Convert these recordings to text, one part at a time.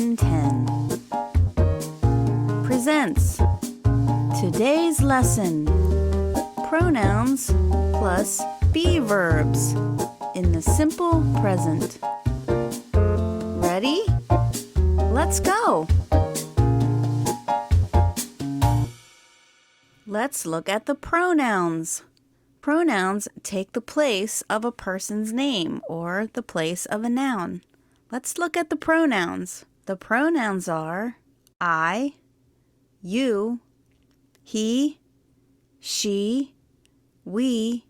Lesson 10 presents today's lesson, pronouns plus be verbs in the simple present. Ready? Let's go! Let's look at the pronouns. Pronouns take the place of a person's name or the place of a noun. Let's look at the pronouns. The pronouns are I, you, he, she, we,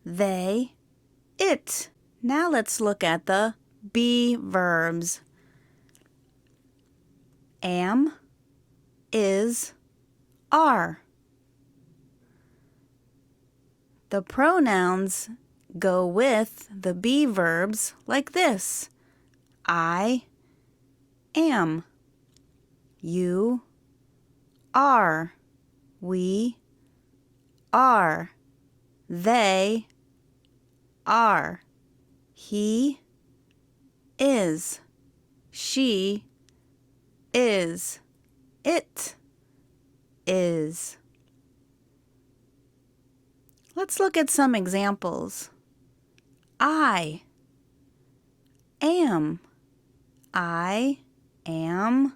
they, it. Now let's look at the be verbs. Am, is, are. The pronouns go with the be verbs like this. I am. You are. We are. They are. He is. She is. It is. Let's look at some examples. I am. I am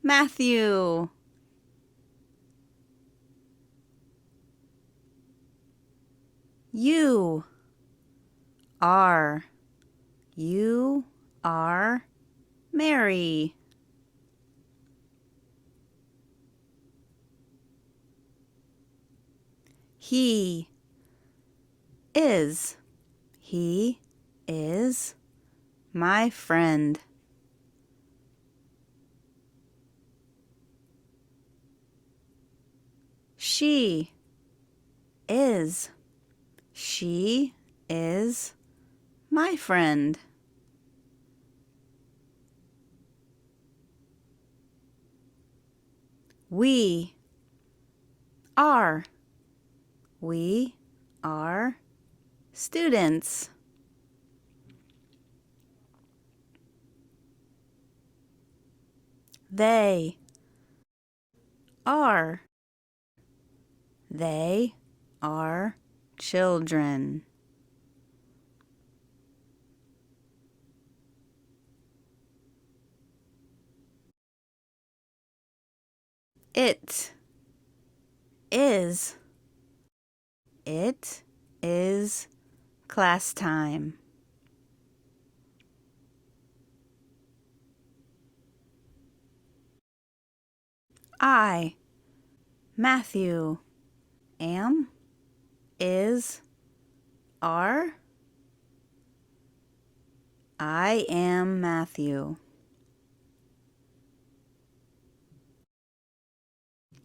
Matthew. You are. You are Mary. He is. He is my friend. She is. She is my friend. We are. We are students. They are. They are children. It is. It is class time. I, Matthew, am, is, are. I am Matthew.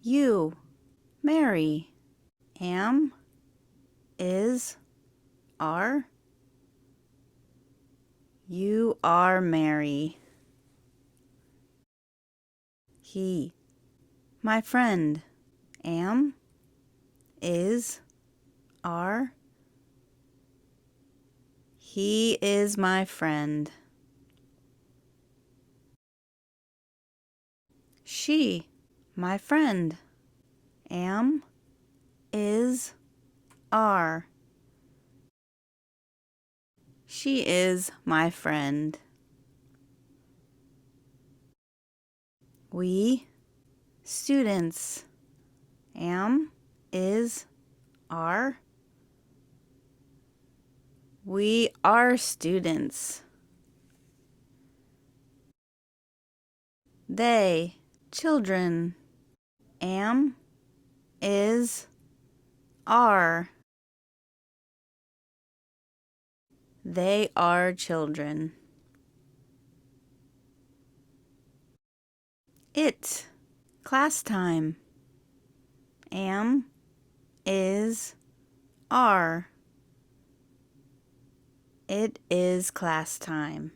You, Mary, am, is, are. You are Mary. He, my friend, am, is, are. He is my friend. She, my friend, am, is, are. She is my friend. We, students, am, is, are. We are students. They, children, am, is, are. They are children. It, class time, am, is, are. It is class time.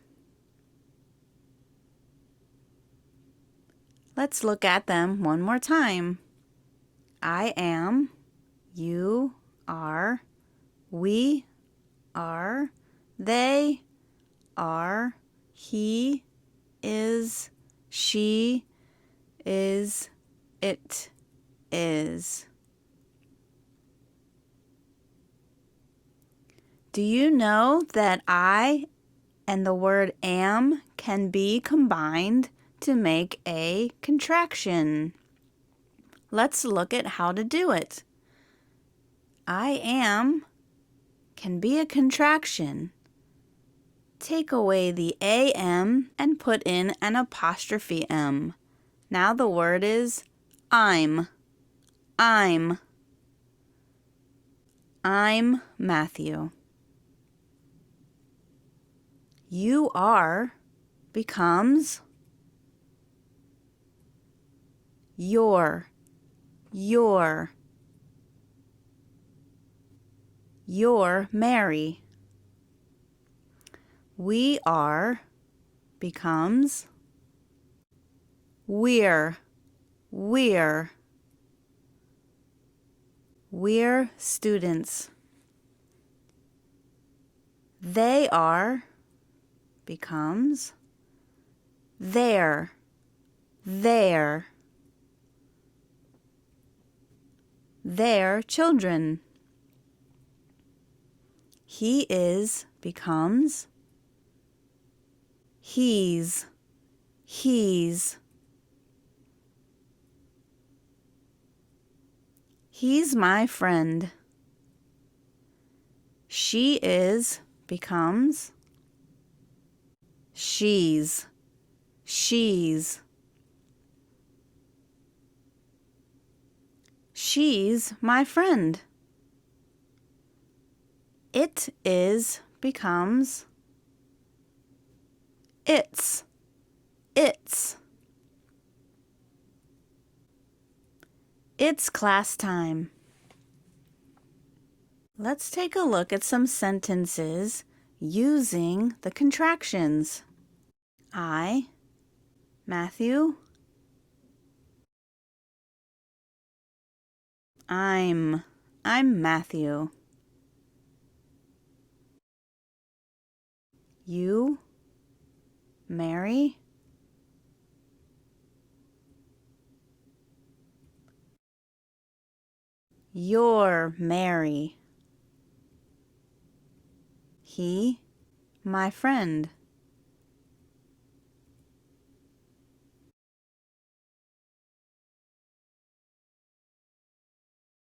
Let's look at them one more time. I am, you are, we are, they are, he is, she is, it is. Do you know that I and the word am can be combined to make a contraction? Let's look at how to do it. I am can be a contraction. Take away the am and put in an apostrophe m. Now the word is I'm. I'm Matthew. You are becomes your. You're Mary. We are becomes we're students. They are becomes they're children. He is becomes he's. He's my friend. She is becomes she's. She's my friend. It is becomes it's. It's class time. Let's take a look at some sentences using the contractions. I, Matthew. I'm Matthew. You, Mary. You're Mary. He, my friend.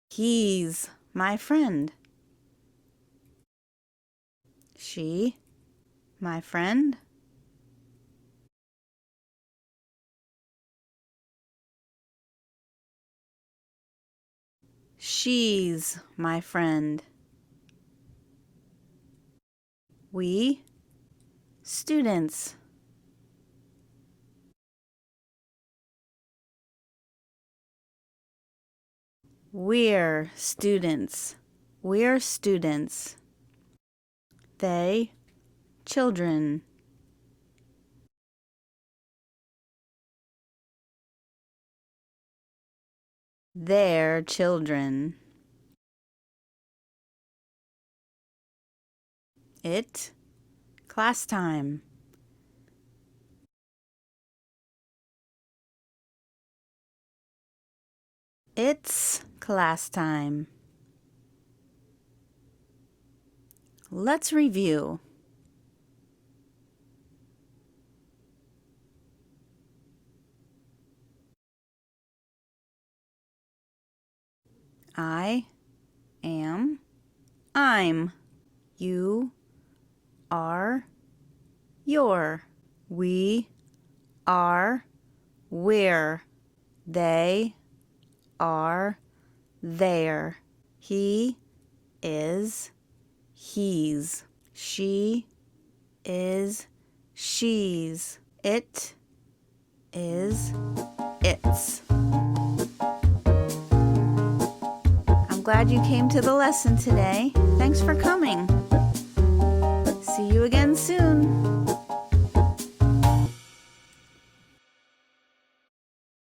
He's my friend. She, my friend. She's my friend. We, students. We're students. They, children. They're children. It, class time. It's class time. Let's review. I am, I'm. You are, you're. We are, we're. They are, they're. He is, he's. She is, she's. It is, it's. I'm glad you came to the lesson today. Thanks for coming. See you again soon.